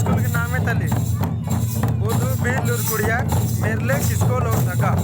School के नाम है तली बुदू बी लुरकुड़िया मेरले किसको लो थका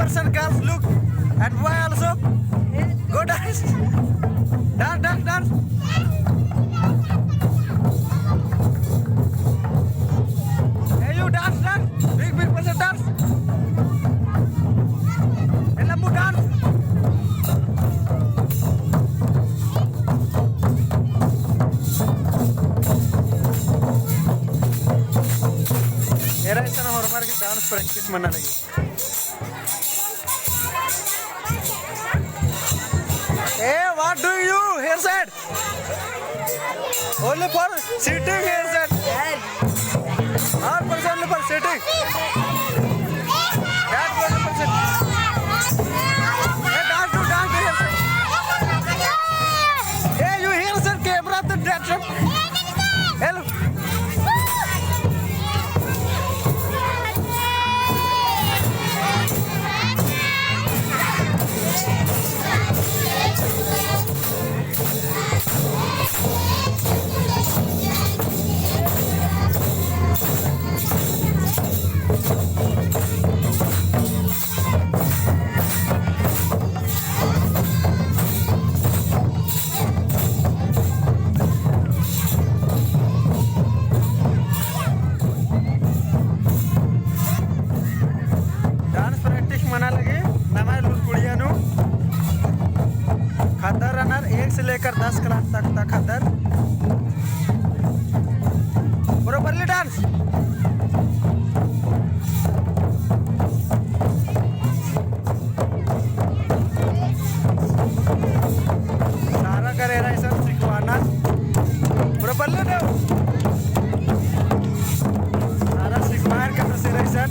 person girls look and boy also go dance dance hey you dance big person dance hey lambu dance era esa no hormar की डांस प्रैक्टिस मना लगी Hey, what do you here said? Only for sitting here said. All person only for sitting. That one person. Hey, dance here said. Hey, you here said camera to that trip. Hello. खतर runner 1 से लेकर 10 class तक था खतर properly dance सारा करे रहा है सर सिखवाना प्रॉपरली दो सारा सिखवार कर से रही sir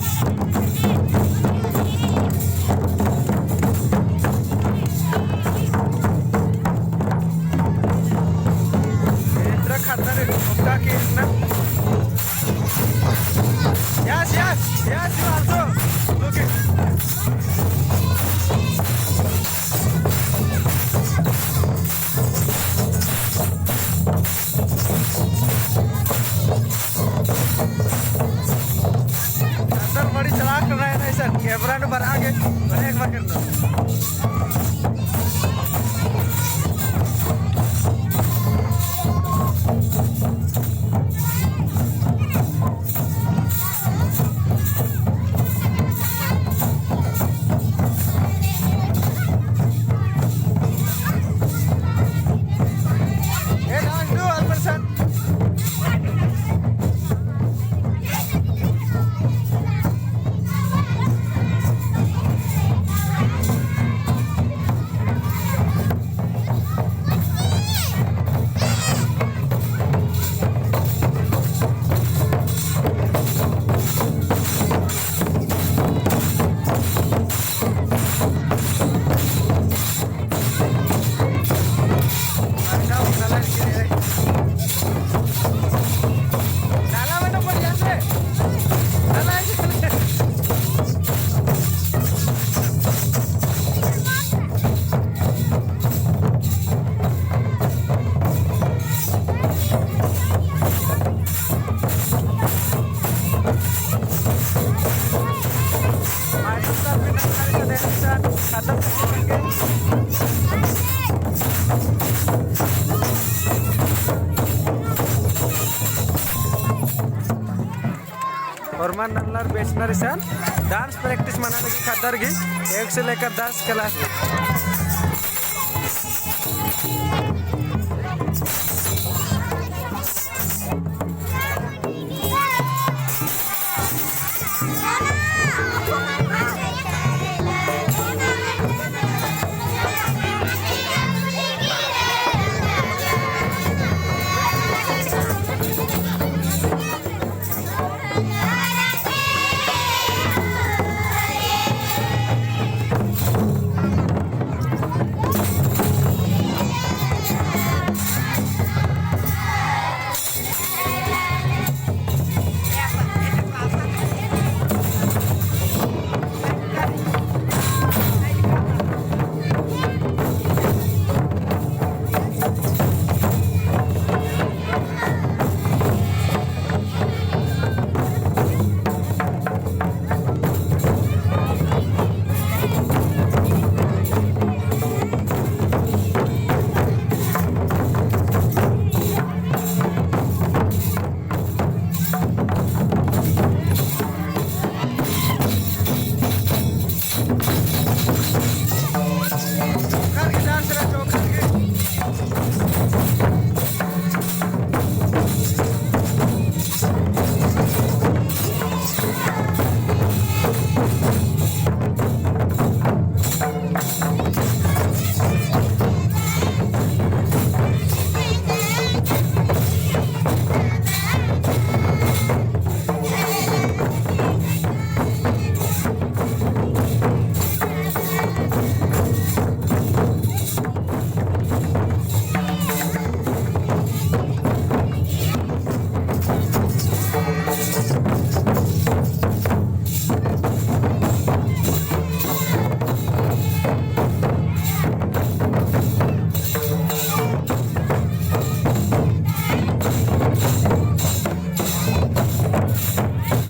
Yes, you also. Okay. अंदर बड़ी चलाक कर रहा है ना सर कैमरा ने बना के एक बार करना फरमान नल्लार बेचनर सन डांस प्रैक्टिस मनाने की खातर की 1 से लेकर 10 क्लास